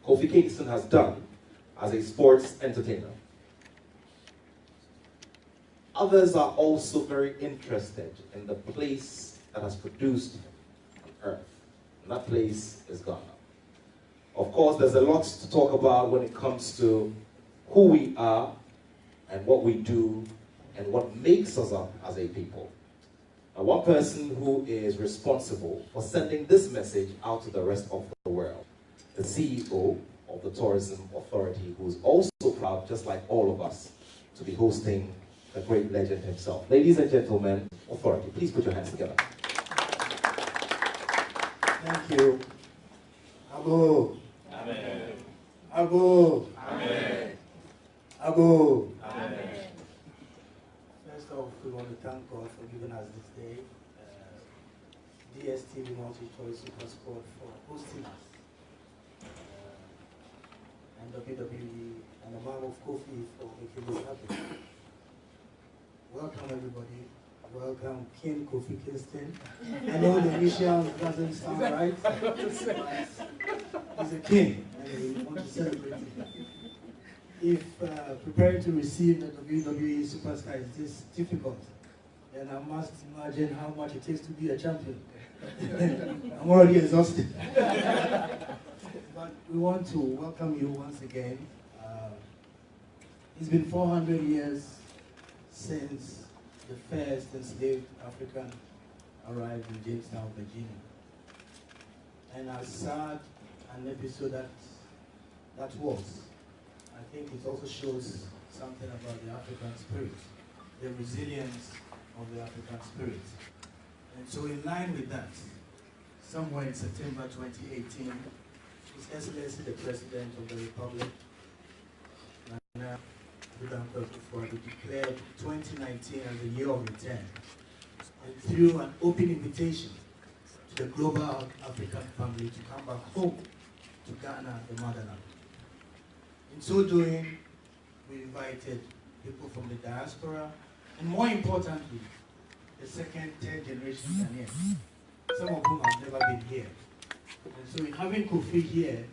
Kofi Kingston has done as a sports entertainer. Others are also very interested in the place that has produced him on earth. And that place is Ghana. Of course, there's a lot to talk about when it comes to who we are and what we do and what makes us up as a people. Now, one person who is responsible for sending this message out to the rest of the world, the CEO of the Tourism Authority, who's also proud, just like all of us, to be hosting the great legend himself. Ladies and gentlemen, Authority, please put your hands together. Thank you. Ago. Amen. Ago. Amen. Ago. Amen. First off, we want to thank God for giving us this day. DSTV Multi-Choice Super Sport for hosting us. And WWE and the man of Kofi for making this happen. Welcome everybody. Welcome King Kofi Kingston. I know the initials doesn't sound right. He's a king and we want to celebrate him. If preparing to receive the WWE Superstar is this difficult, then I must imagine how much it takes to be a champion. I'm already exhausted. But we want to welcome you once again. It's been 400 years since the first enslaved African arrived in Jamestown, Virginia. And as sad an episode that was, I think it also shows something about the African spirit, the resilience of the African spirit. And so in line with that, somewhere in September 2018, His Excellency the President of the Republic, Nana Akufo-Addo, declared 2019 as the year of return, and through an open invitation to the global African family to come back home to Ghana, the motherland. In so doing, we invited people from the diaspora, and more importantly, the second, third generation Ghanaians, some of whom have never been here. And so in having Kofi here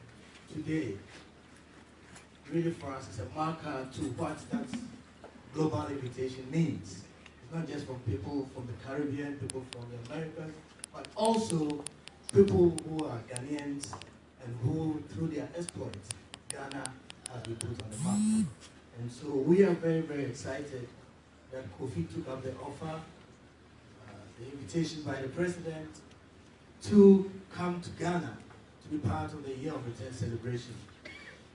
today, really for us, it's a marker to what that global invitation means. It's not just from people from the Caribbean, people from the Americas, but also people who are Ghanaians and who, through their exploits, Ghana has been put on the map. And so we are very, very excited that Kofi took up the offer, the invitation by the President to come to Ghana to be part of the Year of Return celebration.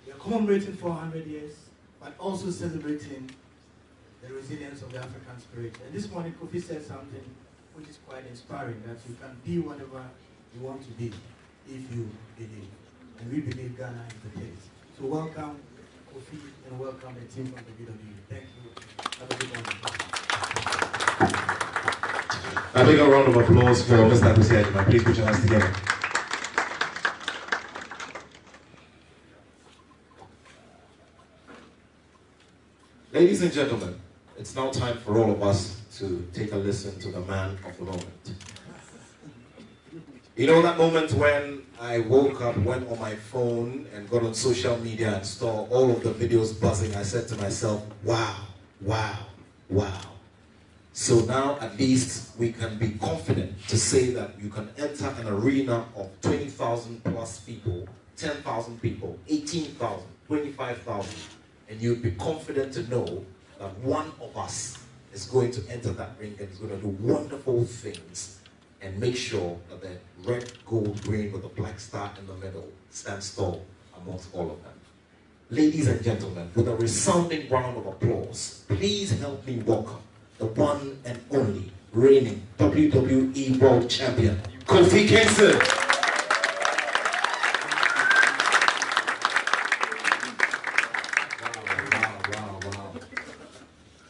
We are commemorating 400 years, but also celebrating the resilience of the African spirit. And this morning, Kofi said something which is quite inspiring, that you can be whatever you want to be if you believe. And we believe Ghana is the place. So welcome, Kofi, and welcome the team from the WWE. Thank you. Have a good morning. A big round of applause for Mr. Kusiajima. Please put your hands together. Ladies and gentlemen, it's now time for all of us to take a listen to the man of the moment. You know that moment when I woke up, went on my phone and got on social media and saw all of the videos buzzing, I said to myself, wow, wow, wow. So now at least we can be confident to say that you can enter an arena of 20,000 plus people, 10,000 people, 18,000, 25,000, and you'd be confident to know that one of us is going to enter that ring and is going to do wonderful things and make sure that the red, gold, green with the black star in the middle stands tall amongst all of them. Ladies and gentlemen, with a resounding round of applause, please help me welcome the one and only reigning WWE World Champion, Kofi Kingston.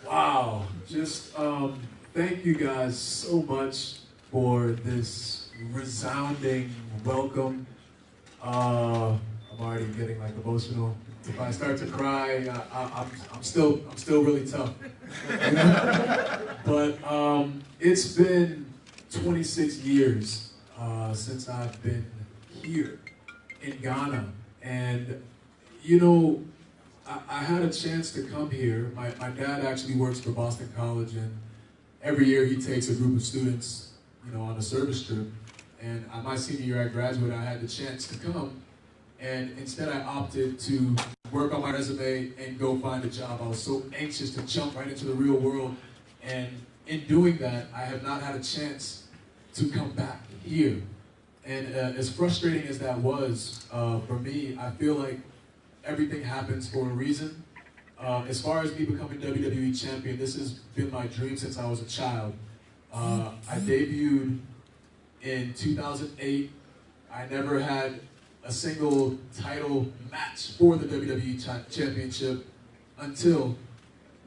Wow. Just thank you guys so much for this resounding welcome. I'm already getting like emotional. If I start to cry, I'm still really tough. You know? But it's been 26 years since I've been here in Ghana, And, you know, I had a chance to come here. My dad actually works for Boston College, and every year he takes a group of students, you know, on a service trip. And my senior year at Graduate, I had the chance to come. And instead I opted to work on my resume and go find a job. I was so anxious to jump right into the real world. And in doing that, I have not had a chance to come back here. And as frustrating as that was for me, I feel like everything happens for a reason. As far as me becoming WWE Champion, this has been my dream since I was a child. I debuted in 2008. I never had a single title match for the WWE Championship until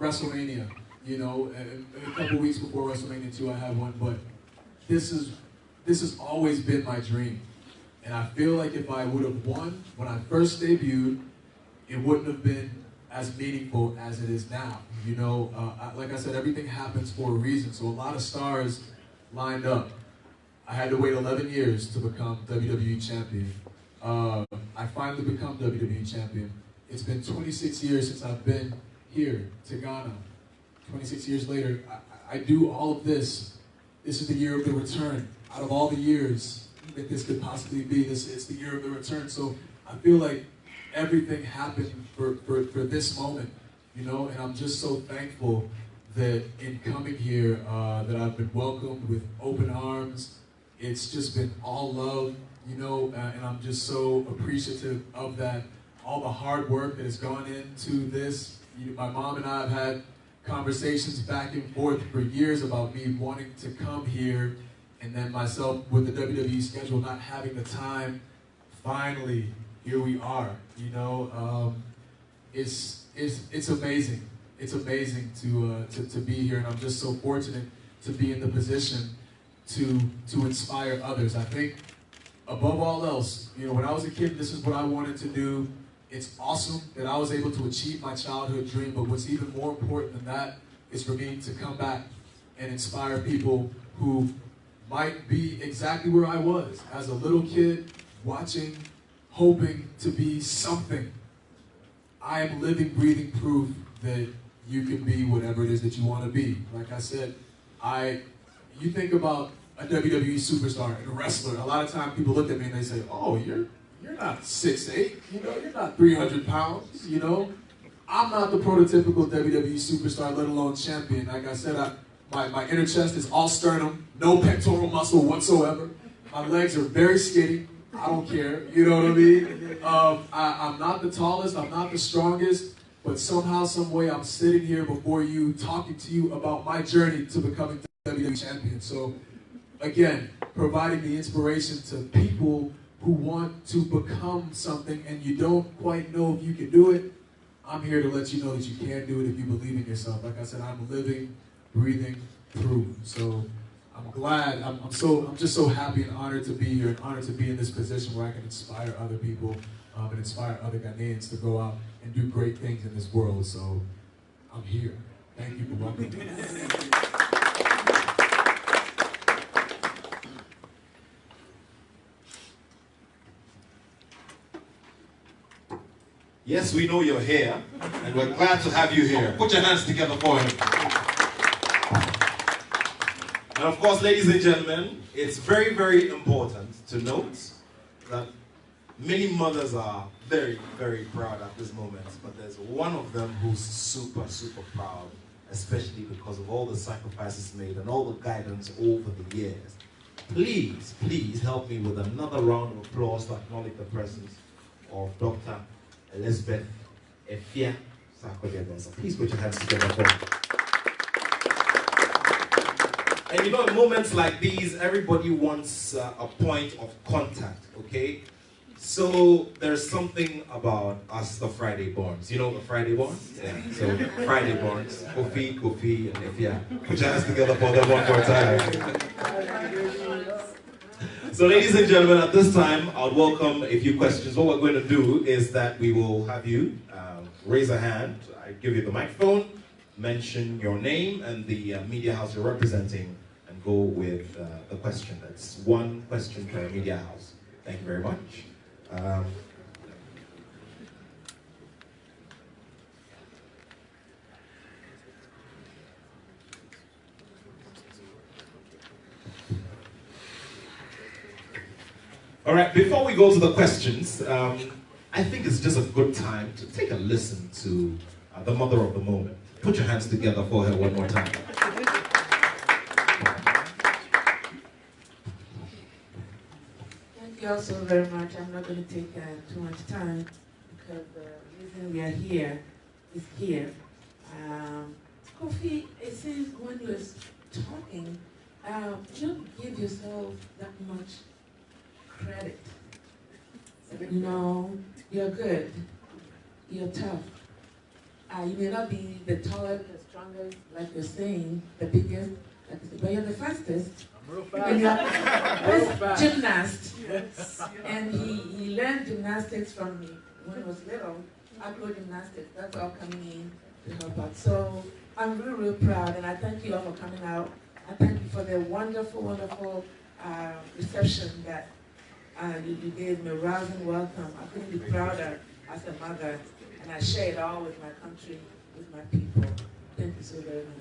WrestleMania. You know, a couple weeks before WrestleMania 2, I had one, but this has always been my dream. And I feel like if I would have won when I first debuted, it wouldn't have been as meaningful as it is now. You know, like I said, everything happens for a reason. So a lot of stars lined up. I had to wait 11 years to become WWE Champion. I finally become WWE Champion. It's been 26 years since I've been here to Ghana. 26 years later, I do all of this. This is the year of the return. Out of all the years that this could possibly be, it's the year of the return. So I feel like everything happened for this moment, you know, and I'm just so thankful that in coming here, that I've been welcomed with open arms. It's just been all love, you know, and I'm just so appreciative of that. All the hard work that has gone into this. My mom and I have had conversations back and forth for years about me wanting to come here, and then myself with the WWE schedule not having the time. Finally, here we are. You know, it's amazing. It's amazing to be here, and I'm just so fortunate to be in the position to inspire others. I think above all else, you know, when I was a kid, this is what I wanted to do. It's awesome that I was able to achieve my childhood dream, but what's even more important than that is for me to come back and inspire people who might be exactly where I was as a little kid, watching, hoping to be something. I am living, breathing proof that you can be whatever it is that you want to be. Like I said, you think about a WWE superstar and a wrestler, a lot of times people look at me and they say, oh, you're not 6'8", you know, you're not 300 pounds, you know. I'm not the prototypical WWE superstar, let alone champion. Like I said, my inner chest is all sternum, no pectoral muscle whatsoever. My legs are very skinny. I don't care, you know what I mean? I'm not the tallest, I'm not the strongest, but somehow, some way, I'm sitting here before you, talking to you about my journey to becoming WWE Champion. So, again, providing the inspiration to people who want to become something and you don't quite know if you can do it. I'm here to let you know that you can do it if you believe in yourself. Like I said, I'm living, breathing proof. So I'm glad, I'm just so happy and honored to be here, and honored to be in this position where I can inspire other people and inspire other Ghanaians to go out and do great things in this world. So I'm here. Thank you for welcoming me. Yes, we know you're here, and we're glad to have you here. Put your hands together for him. And of course, ladies and gentlemen, it's very, very important to note that many mothers are very, very proud at this moment, but there's one of them who's super, super proud, especially because of all the sacrifices made and all the guidance over the years. Please, please help me with another round of applause to acknowledge the presence of Dr. Elizabeth Efia Sarkodie. Please put your hands together for me. And you know, in moments like these, everybody wants a point of contact, okay? So there's something about us, the Friday Borns. You know the Friday Borns? Yeah. So Friday Borns, Kofi, and Efia. Put your hands together for them one more time. So ladies and gentlemen, at this time, I would welcome a few questions. What we're going to do is that we will have you raise a hand. I give you the microphone, mention your name and the media house you're representing, and go with the question. That's one question per media house. Thank you very much. All right, before we go to the questions, I think it's just a good time to take a listen to the mother of the moment. Put your hands together for her one more time. Thank you all so very much. I'm not going to take too much time because the reason we are here is here. Kofi, it seems when you were talking, you don't give yourself that much credit. You know, you're good, you're tough. You may not be the tallest, the strongest, like you're saying, the biggest, but you're the fastest. I'm real And you're fast. this gymnast. Yes. And he learned gymnastics from me when he was little. Acro gymnastics, that's all coming in to help out. So I'm really, really proud, and I thank you all for coming out. I thank you for the wonderful, wonderful reception that you gave me, a rousing welcome. I couldn't be prouder as a mother, and I share it all with my country, with my people. Thank you so very much.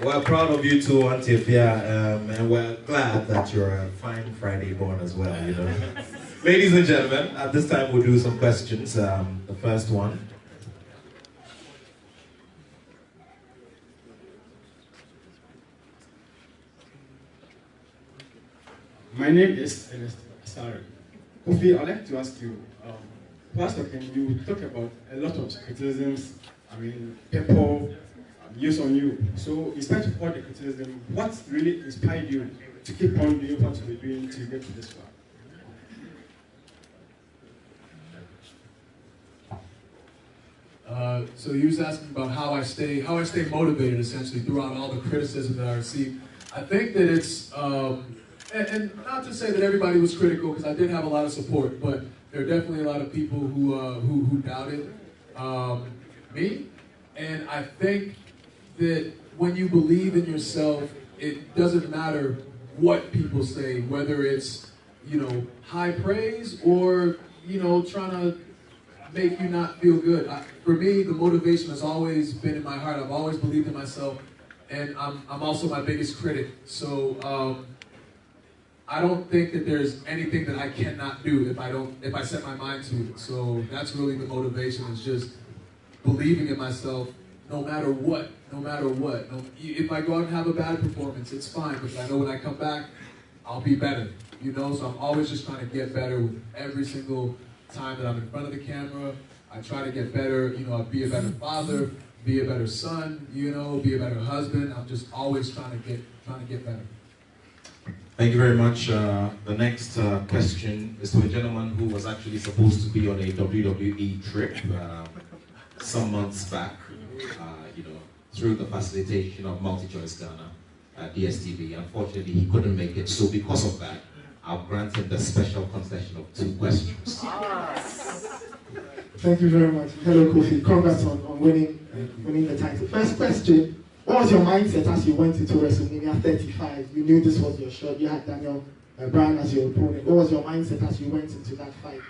We're proud of you too, Auntie Fia, and we're glad that you're a fine Friday born as well, you know. Ladies and gentlemen, at this time we'll do some questions. The first one. My name is Ernest Asari. Kofi, I'd like to ask you, Pastor, can you talk about a lot of criticisms, people use on you. So in spite of all the criticism, what really inspired you to keep on doing what you're doing to get to this far? So you was asking about how I stay motivated essentially throughout all the criticism that I received. I think that it's and not to say that everybody was critical, because I did have a lot of support, but there are definitely a lot of people who doubted me. And I think that when you believe in yourself, it doesn't matter what people say, whether it's, you know, high praise or, you know, trying to make you not feel good. For me, the motivation has always been in my heart. I've always believed in myself, and I'm also my biggest critic. So I don't think that there's anything that I cannot do if I set my mind to it. So that's really the motivation, is just believing in myself no matter what. If I go out and have a bad performance, it's fine, because I know when I come back, I'll be better. You know, so I'm always just trying to get better with every single time that I'm in front of the camera. I try to get better, you know, be a better father, be a better son, you know, be a better husband. I'm just always trying to get better. Thank you very much. The next question is to a gentleman who was actually supposed to be on a WWE trip some months back, you know, through the facilitation of MultiChoice Ghana at DSTV. Unfortunately, he couldn't make it, so because of that, I've granted the special concession of 2 questions. Thank you very much. Hello, Kofi. Congrats on winning the title. First question. What was your mindset as you went into WrestleMania 35? You knew this was your shot. You had Daniel Bryan as your opponent. What was your mindset as you went into that fight?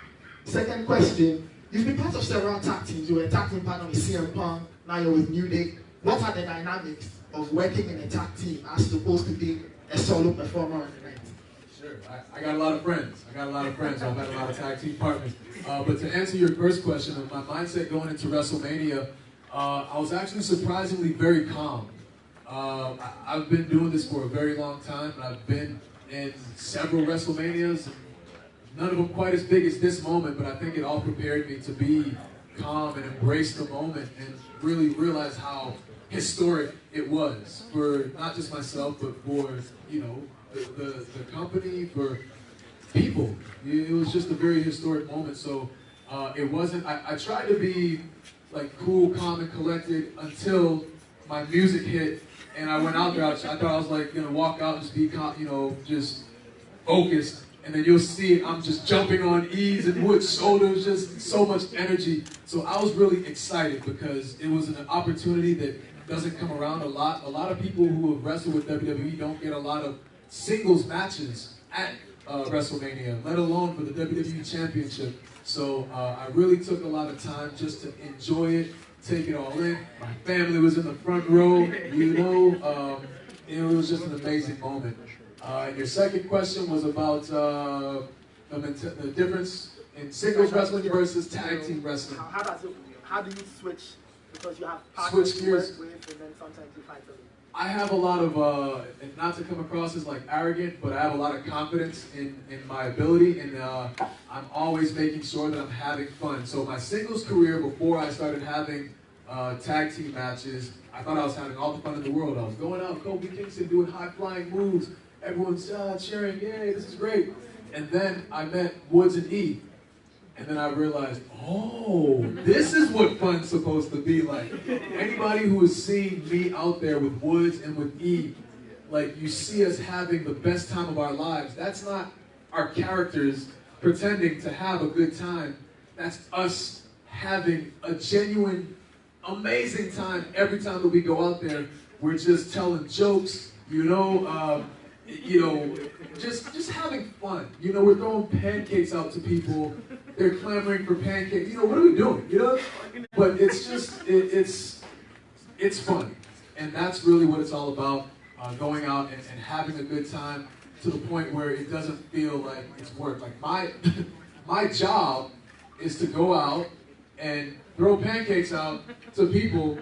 Second question. You've been part of several tag teams. You were a tag team partner with CM Punk. Now you're with New Day. What are the dynamics of working in a tag team as opposed to being a solo performer on the night? Sure. I got a lot of friends. I've had a lot of tag team partners. But to answer your first question, of my mindset going into WrestleMania, I was actually surprisingly very calm. I've been doing this for a very long time, and I've been in several WrestleManias. None of them quite as big as this moment, but I think it all prepared me to be calm and embrace the moment and really realize how historic it was for not just myself, but for, you know, the company, for people. It was just a very historic moment. So it wasn't, I tried to be like cool, calm, and collected until my music hit and I went out there. I thought I was like gonna walk out and just be calm, you know, just focused. And then you'll see I'm just jumping on E's and Wood's shoulders, just so much energy. So I was really excited because it was an opportunity that doesn't come around a lot. A lot of people who have wrestled with WWE don't get a lot of singles matches at WrestleMania, let alone for the WWE Championship. So I really took a lot of time just to enjoy it, take it all in. My family was in the front row, you know. It was just an amazing moment. Your second question was about the difference in singles wrestling versus tag team wrestling. How do you switch? Because you have Switch gears. with, and then sometimes you fight them. I have a lot of, and not to come across as like arrogant, but I have a lot of confidence in my ability, and I'm always making sure that I'm having fun. So my singles career, before I started having tag team matches, I thought I was having all the fun in the world. I was going out, Kofi Kingston doing high flying moves, everyone's cheering, yay, this is great. And then I met Woods and E. And then I realized, oh, this is what fun's supposed to be like. Anybody who has seen me out there with Woods and with E, like you see us having the best time of our lives. That's not our characters pretending to have a good time. That's us having a genuine, amazing time every time that we go out there. We're just telling jokes, just having fun. We're throwing pancakes out to people. They're clamoring for pancakes. What are we doing? But it's just, it's fun. And that's really what it's all about, going out and having a good time to the point where it doesn't feel like it's work. Like my job is to go out and throw pancakes out to people,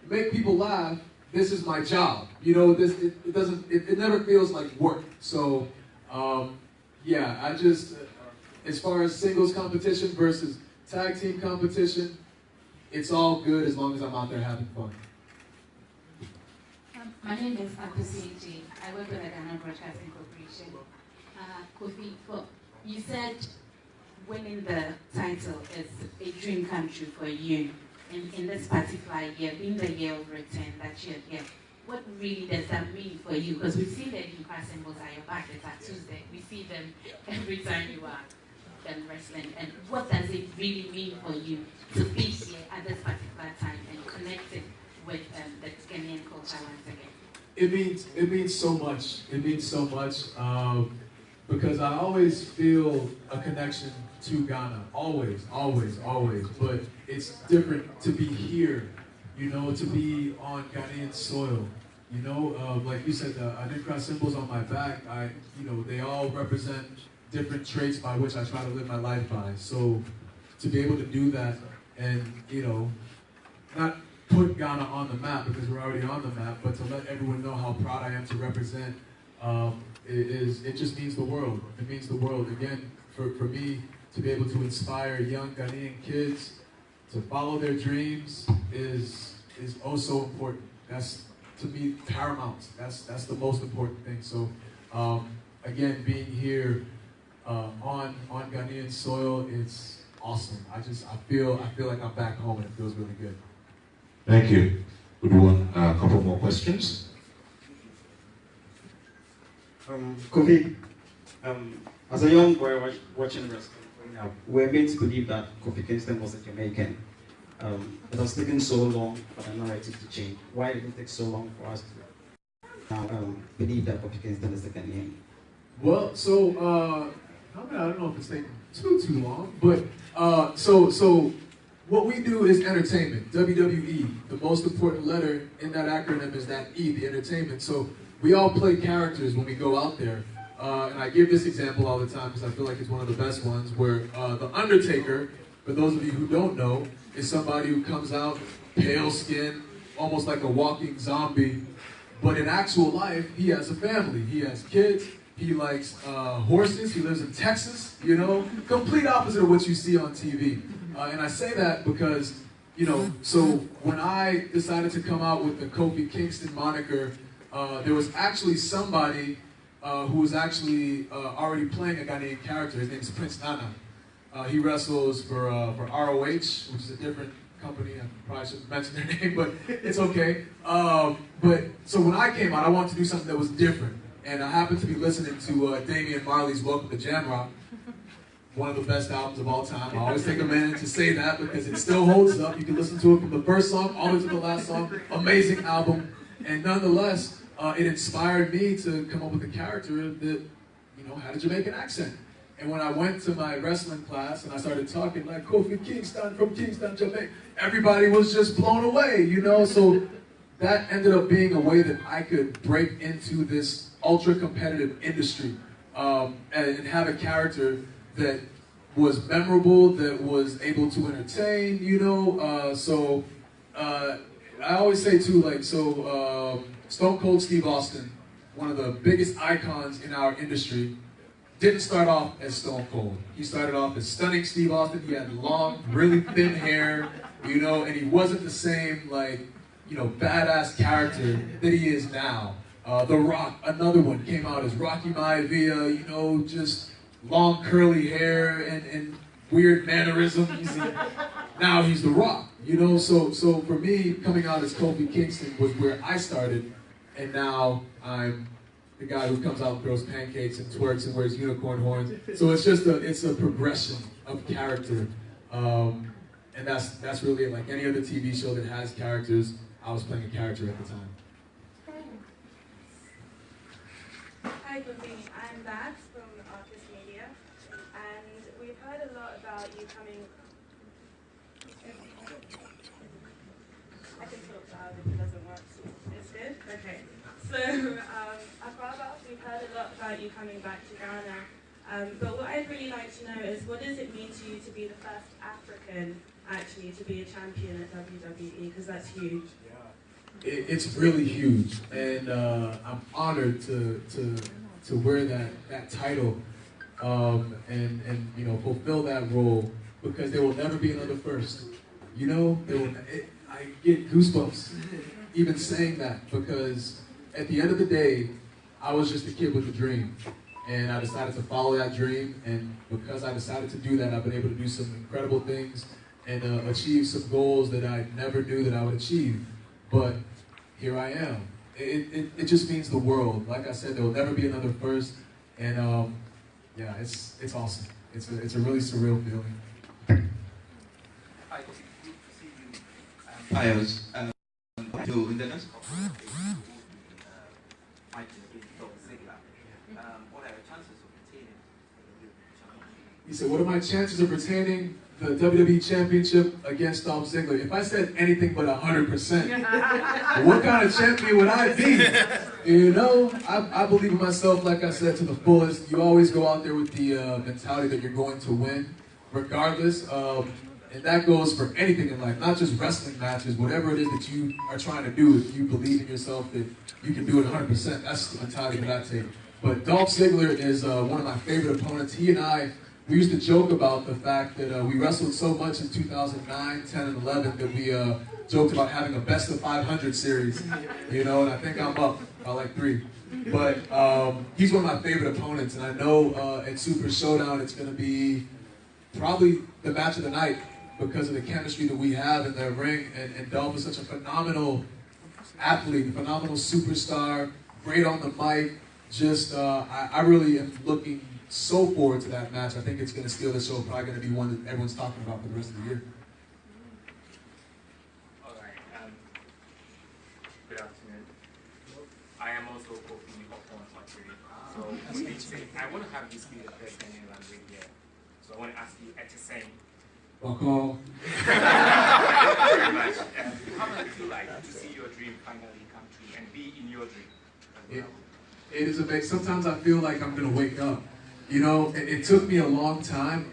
make people laugh. This is my job. It never feels like work. So, yeah, as far as singles competition versus tag team competition, it's all good as long as I'm out there having fun. My name is Apusi. I work with the Ghana Broadcasting Corporation. Kofi, you said winning the title is a dream come true for you. In this particular year, being the year of return that you're here, what really does that mean for you? Because we see the Dimpa symbols at your back, it's at Tuesday. We see them every time you are wrestling. And what does it really mean for you to be here at this particular time and connected with the Ghanaian culture once again? It means so much. It means so much because I always feel a connection to Ghana. Always. But it's different to be here, to be on Ghanaian soil. Like you said, the Adinkra symbols on my back, they all represent different traits by which I try to live my life by. So to be able to do that and, not put Ghana on the map because we're already on the map, but to let everyone know how proud I am to represent, it just means the world. It means the world. Again, for me to be able to inspire young Ghanaian kids to follow their dreams is oh so important. That's, to me, paramount. That's the most important thing. So, again, being here on Ghanaian soil, it's awesome. I feel like I'm back home, and it feels really good. Thank you. Good one. A couple more questions. Kofi, as a young boy watching wrestling, we're made to believe that Kofi Kingston was a Jamaican. It has taken so long for the narrative to change. Why did it take so long for us to now believe that Kofi Kingston is a Ghanaian? Well, so I don't know if it's taking too long, but so what we do is entertainment. WWE. The most important letter in that acronym is that E, the entertainment. So we all play characters when we go out there. And I give this example all the time because I feel like it's one of the best ones, where the Undertaker, for those of you who don't know, is somebody who comes out pale skin, almost like a walking zombie. But in actual life, he has a family. He has kids. He likes horses. He lives in Texas, complete opposite of what you see on TV. And I say that because, so when I decided to come out with the Kofi Kingston moniker, there was actually somebody who was actually already playing a Ghanaian character. His name is Prince Nana. He wrestles for ROH, which is a different company. I probably shouldn't mention their name, but it's okay. But so when I came out, I wanted to do something that was different. And I happened to be listening to Damian Marley's Welcome to Jamrock, one of the best albums of all time. I always take a minute to say that because it still holds up. You can listen to it from the first song all the way to the last song. Amazing album. And nonetheless, it inspired me to come up with a character that, had a Jamaican accent. And when I went to my wrestling class and I started talking like Kofi Kingston from Kingston, Jamaica, everybody was just blown away, So that ended up being a way that I could break into this ultra competitive industry, and have a character that was memorable, that was able to entertain, you know. I always say too, like, Stone Cold Steve Austin, one of the biggest icons in our industry, didn't start off as Stone Cold. He started off as Stunning Steve Austin. He had long, really thin hair, you know, and he wasn't the same, like, you know, badass character that he is now. The Rock, another one, came out as Rocky Maivia, you know, just long curly hair and weird mannerisms. Now he's The Rock, you know. So for me, coming out as Kofi Kingston was where I started, and now I'm the guy who comes out and throws pancakes and twerks and wears unicorn horns. So it's a progression of character, and that's really it. Like any other TV show that has characters, I was playing a character at the time. Hi, Kofi. I'm Babs from Arcus Media, and we've heard a lot about you coming. I can talk loud if it doesn't work. It's good? Okay. So, we've heard a lot about you coming back to Ghana, but what I'd really like to know is, what does it mean to you to be the first African, actually, to be a champion at WWE? Because that's huge. It's really huge, and I'm honored to wear that title and you know, fulfill that role, because there will never be another first. You know, I get goosebumps even saying that, because at the end of the day, I was just a kid with a dream, and I decided to follow that dream, and because I decided to do that, I've been able to do some incredible things and achieve some goals that I never knew that I would achieve. But here I am. It just means the world. Like I said, there will never be another first, and yeah, it's awesome. It's a really surreal feeling. Hi, good to see you. Hi, I was in the next couple of days, Mike Ziegler. What are your chances of retaining the championship? He said, what are my chances of retaining the WWE Championship against Dolph Ziggler? If I said anything but 100%, what kind of champion would I be? You know, I believe in myself, like I said, to the fullest. You always go out there with the mentality that you're going to win, regardless. And that goes for anything in life, not just wrestling matches, whatever it is that you are trying to do. If you believe in yourself that you can do it 100%, that's the mentality that I take. But Dolph Ziggler is one of my favorite opponents. He and I, we used to joke about the fact that we wrestled so much in 2009, 10, and 11 that we joked about having a best of 500 series, you know, and I think I'm up by like 3. But he's one of my favorite opponents, and I know at Super Showdown it's going to be probably the match of the night because of the chemistry that we have in the ring, and Dolph is such a phenomenal athlete, a phenomenal superstar, great on the mic. Just, I really am looking so forward to that match. I think it's going to steal the show. Probably going to be one that everyone's talking about for the rest of the year. All right. Good afternoon. I am also Kofi So, I want to have this be the first time in language here. So I want to ask you at the same. Welcome. Thank you very much. How does it feel like to see your dream finally come true and be in your dream? It is amazing. Sometimes I feel like I'm going to wake up. You know, it took me a long time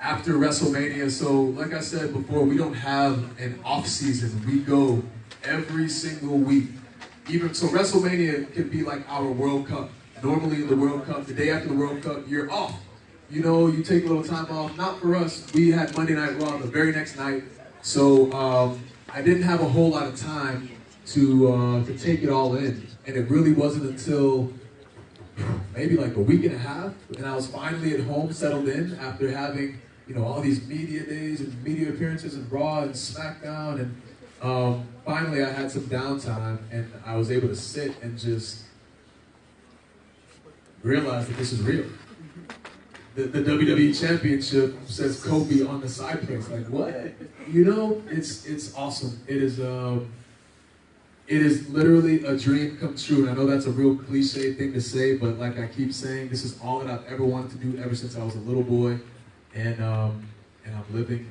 after WrestleMania. So, like I said before, we don't have an off season. We go every single week. Even so, WrestleMania could be like our World Cup. Normally in the World Cup, the day after the World Cup, you're off. You know, you take a little time off. Not for us. We had Monday Night Raw the very next night. So I didn't have a whole lot of time to take it all in. And it really wasn't until maybe like a week and a half, and I was finally at home, settled in after having, you know, all these media days and media appearances in Raw and SmackDown, and finally I had some downtime, and I was able to sit and just realize that this is real. The WWE Championship says Kofi on the side place. Like, what? You know, it's awesome. It is literally a dream come true, and I know that's a real cliche thing to say, but like I keep saying, this is all that I've ever wanted to do ever since I was a little boy, and I'm living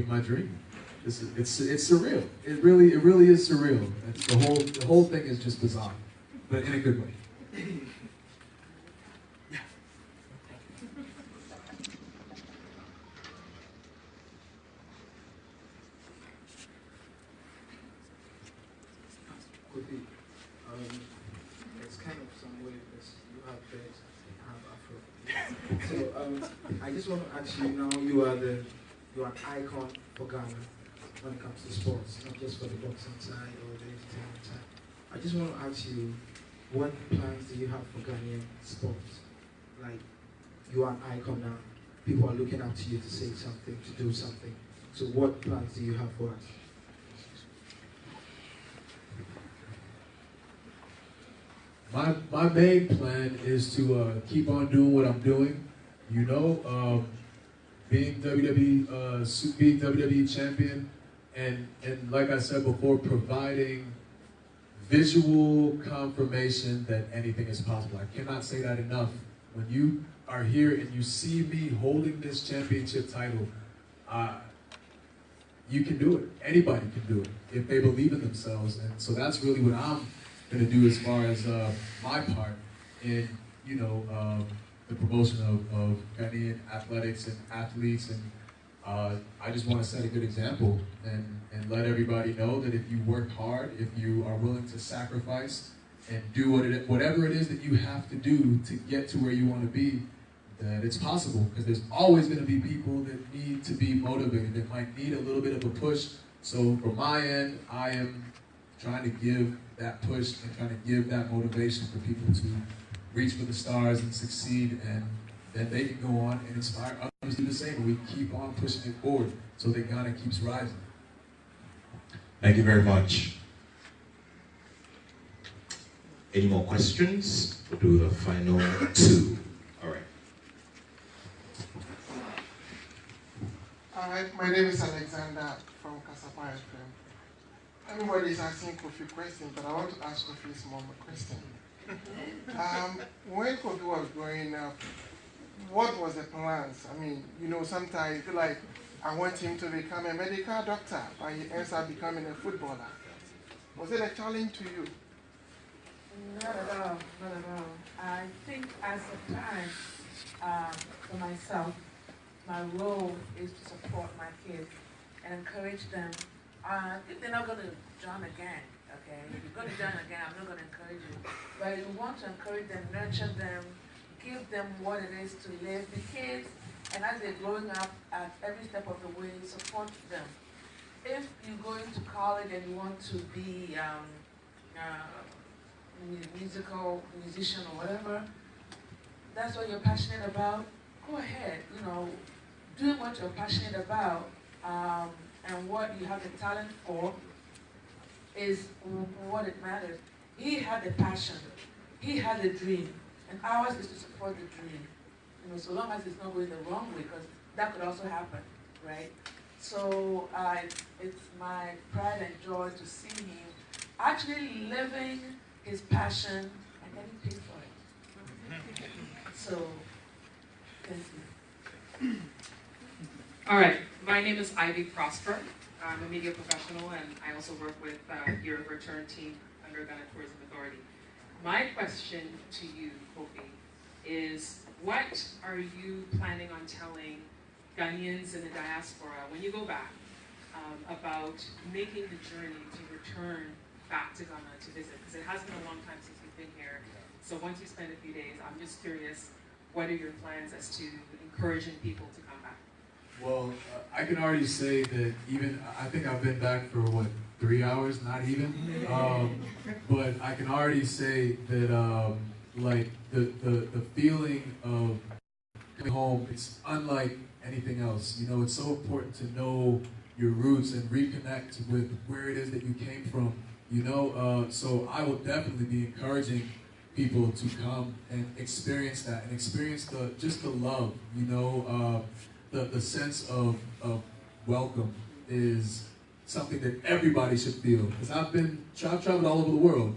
my dream. It's surreal. It really is surreal. The whole thing is just bizarre, but in a good way. Kofi, it's kind of some way because you have dreads and have afro. So I just want to ask you now, you are an icon for Ghana when it comes to sports, not just for the boxing side or the entertainment side. I just want to ask you, what plans do you have for Ghanaian sports? Like, you are an icon now. People are looking up to you to say something, to do something. So what plans do you have for us? My main plan is to keep on doing what I'm doing. You know, being WWE champion, and like I said before, providing visual confirmation that anything is possible. I cannot say that enough. When you are here and you see me holding this championship title, you can do it. Anybody can do it if they believe in themselves. And so that's really what I'm going to do as far as my part in, you know, the promotion of Ghanaian athletics and athletes. And I just want to set a good example and let everybody know that if you work hard, if you are willing to sacrifice and do whatever it is that you have to do to get to where you want to be, that it's possible. Because there's always going to be people that need to be motivated, that might need a little bit of a push. So from my end, I am trying to give that push and trying to give that motivation for people to reach for the stars and succeed, and then they can go on and inspire others to do the same. And we keep on pushing it forward so that Ghana keeps rising. Thank you very much. Any more questions? We'll do the final two. All right. All right, my name is Alexander from Kasapa FM. Everybody is asking Kofi questions, but I want to ask Kofi a small question. When Kofi was growing up, what was the plans? I mean, you know, sometimes you feel like I want him to become a medical doctor, but he ends up becoming a footballer. Was it a challenge to you? Not at all, not at all. I think as a parent, for myself, my role is to support my kids and encourage them. If they're not going to join a gang, okay? If you're going to join a gang, I'm not going to encourage you. But you want to encourage them, nurture them, give them what it is to live. The kids, and as they're growing up, at every step of the way, support them. If you go into college and you want to be musician or whatever, that's what you're passionate about, go ahead, you know, do what you're passionate about, and what you have the talent for is what it matters. He had the passion, he had the dream, and ours is to support the dream. You know, so long as it's not going the wrong way, because that could also happen, right? So it's my pride and joy to see him actually living his passion and getting paid for it. So, thank you. All right, my name is Ivy Prosper. I'm a media professional, and I also work with your return team under Ghana Tourism Authority. My question to you, Kofi, is what are you planning on telling Ghanaians in the diaspora when you go back about making the journey to return back to Ghana to visit? Because it has been a long time since you've been here. So once you spend a few days, I'm just curious, what are your plans as to encouraging people to come back? Well, I can already say that I think I've been back for what, 3 hours, not even. But I can already say that like the feeling of coming home, it's unlike anything else. You know, it's so important to know your roots and reconnect with where it is that you came from. You know, so I will definitely be encouraging people to come and experience that and experience just the love. You know, the sense of welcome is something that everybody should feel. Because I've traveled all over the world.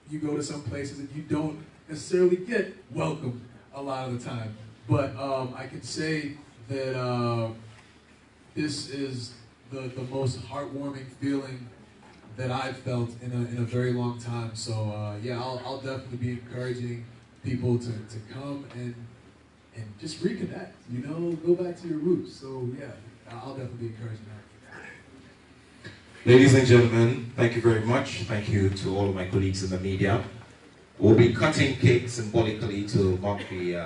You go to some places and you don't necessarily get welcome a lot of the time. But I can say that this is the most heartwarming feeling that I've felt in a very long time. So yeah, I'll definitely be encouraging people to come and just reconnect. You know, go back to your roots. So yeah, I'll definitely be encouraging that. Ladies and gentlemen, thank you very much. Thank you to all of my colleagues in the media. We'll be cutting cake symbolically to mark the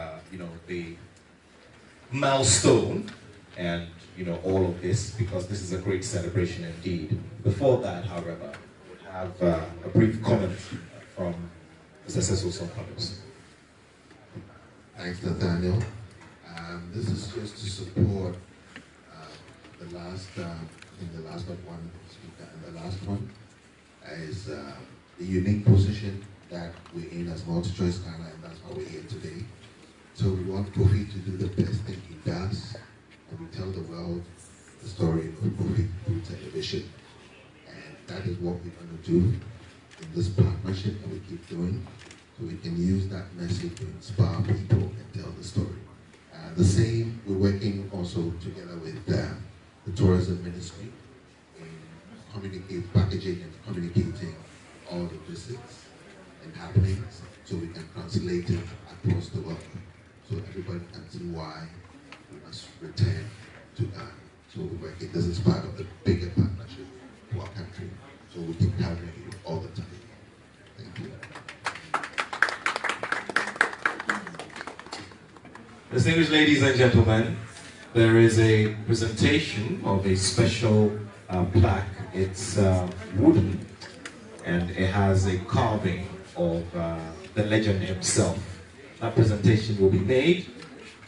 the milestone and all of this, because this is a great celebration indeed. Before that, however, we'll have a brief comment from Mr. Cecil Sonpalos. Thanks, Nathaniel. This is just to support the last, the last but one speaker, and the last one is the unique position that we're in as multi-choice Ghana, and that's why we're here today. So we want Kofi to do the best thing he does, and we tell the world the story of Kofi through television. And that is what we're going to do in this partnership that we keep doing, so we can use that message to inspire people and tell the story. The same, we're working also together with the tourism ministry in packaging and communicating all the visits and happenings, so we can translate it across the world, so everybody can see why we must return to Ghana. So we're working, this is part of the bigger partnership for our country, so we keep having it all the time. Thank you. Distinguished ladies and gentlemen, there is a presentation of a special plaque. It's wooden, and it has a carving of the legend himself. That presentation will be made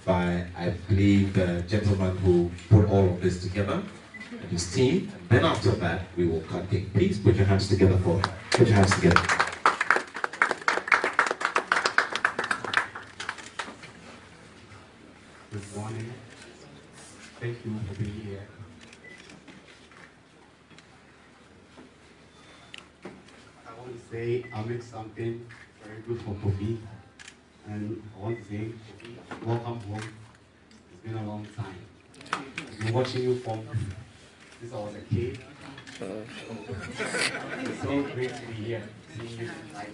by, I believe, the gentleman who put all of this together and his team. And then after that, we will cut cake. Please put your hands together for him. Put your hands together. Good morning. Thank you for being here. I want to say I'll make something very good for Kofi. And I want to say, Kofi, welcome home. It's been a long time. I've been watching you from since I was a kid. It's so great to be here, seeing you tonight.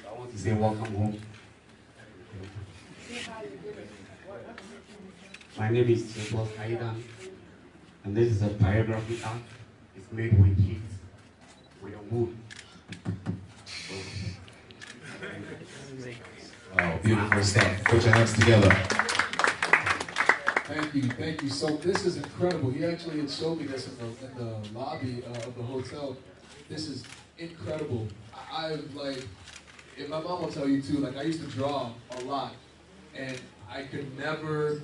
I want to say welcome home. My name is Chepos Aidan, and this is a biography art. It's made with heat, with a wood. Wow, beautiful stuff. Put your hands together. Thank you. So this is incredible. He actually had showed me this in the lobby of the hotel. This is incredible. I've and my mom will tell you too, I used to draw a lot, and I could never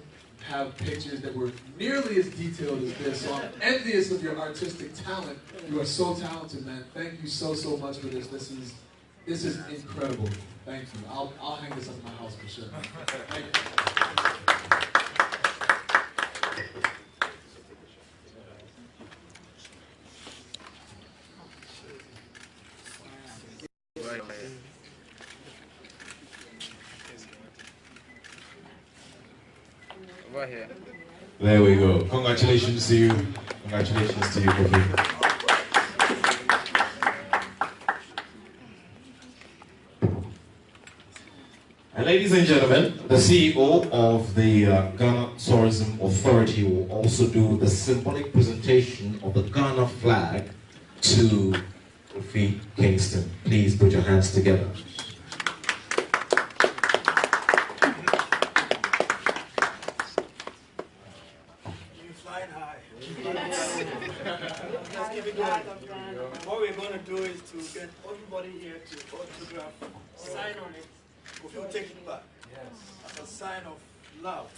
have pictures that were nearly as detailed as this. So I'm envious of your artistic talent. You are so talented, man. Thank you so much for this. This is incredible. Thank you. I'll hang this up in my house for sure. Thank you. Over here. There we go. Congratulations to you. Congratulations to you, Kofi. And ladies and gentlemen, the CEO of the Ghana Tourism Authority will also do the symbolic presentation of the Ghana flag to Kofi Kingston. Please put your hands together. What we're going to do is to get everybody here to autograph, sign on it, if you take it back, as a sign of love.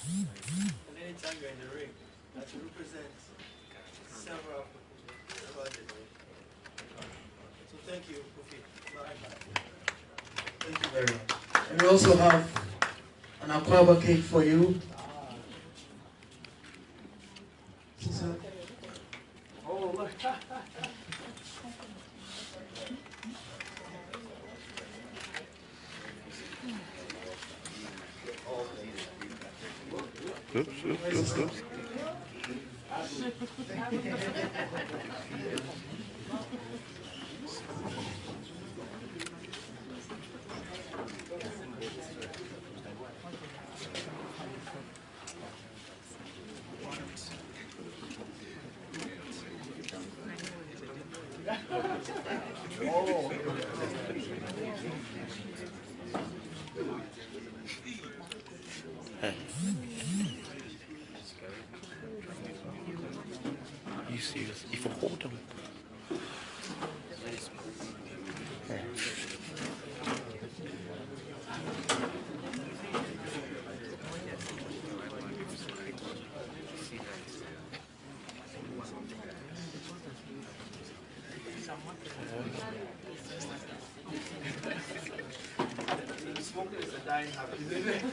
And anytime you're in the ring, that you represent several days. So thank you, Kofi. Thank you very much. And we also have an aquaba cake for you. Oh, look. Oops. You serious? If I hold them. Smoking is a dying habit, isn't it?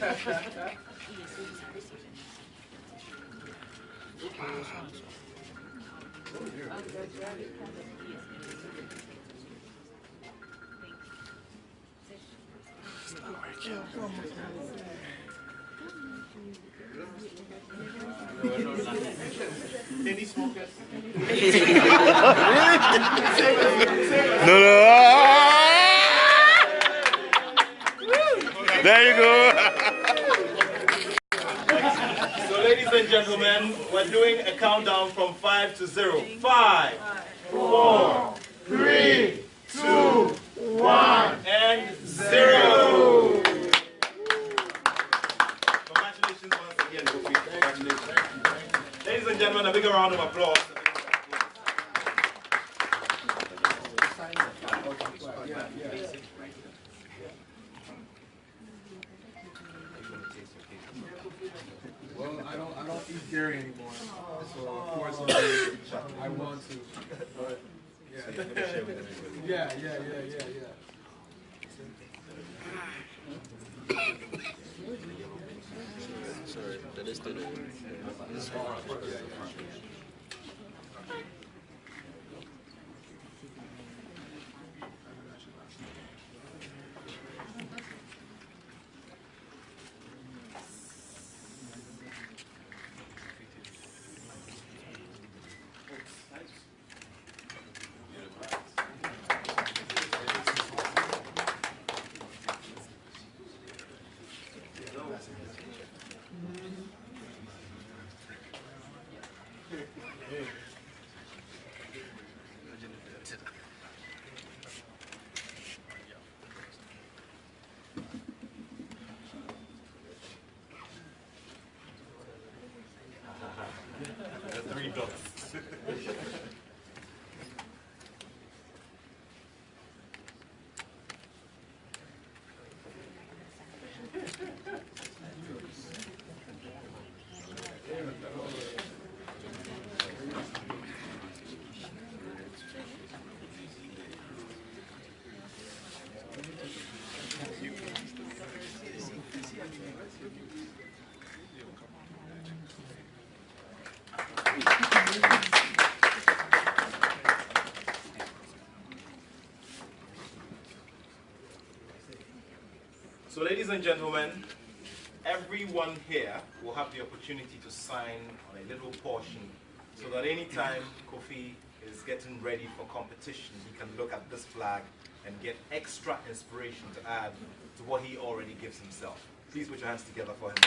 Any smokers? No. There you go. So, ladies and gentlemen, we're doing a countdown from 5 to 0. 5, 4, 3, 2, 1, and 0. Congratulations once again, Kofi. Congratulations. Ladies and gentlemen, a big round of applause. Well, I don't eat dairy anymore, so of course I want to. But yeah. Sorry, that is the. The 3 dots. So, ladies and gentlemen, everyone here will have the opportunity to sign on a little portion so that anytime Kofi is getting ready for competition, he can look at this flag and get extra inspiration to add to what he already gives himself. Please put your hands together for him.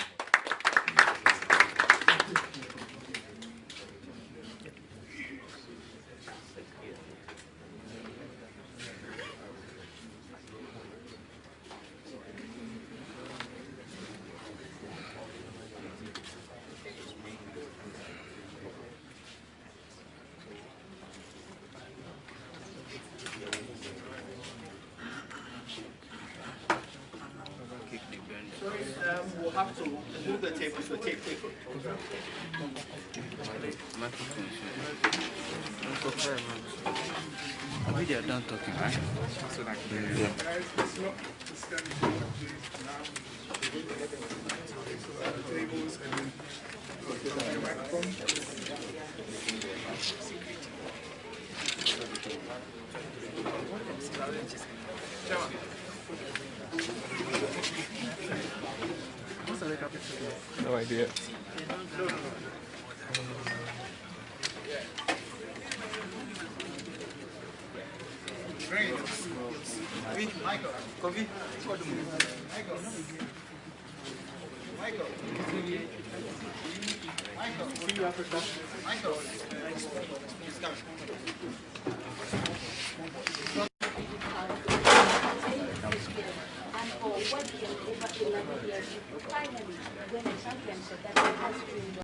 We'll have to move the table to a tape. I mean, they are done talking, right? Yeah. No idea. Great. Michael. Kofi. Michael. Michael. Michael. See you, Africa. Michael. He's coming. And for 1 year, over 11 years, finally win a championship that has been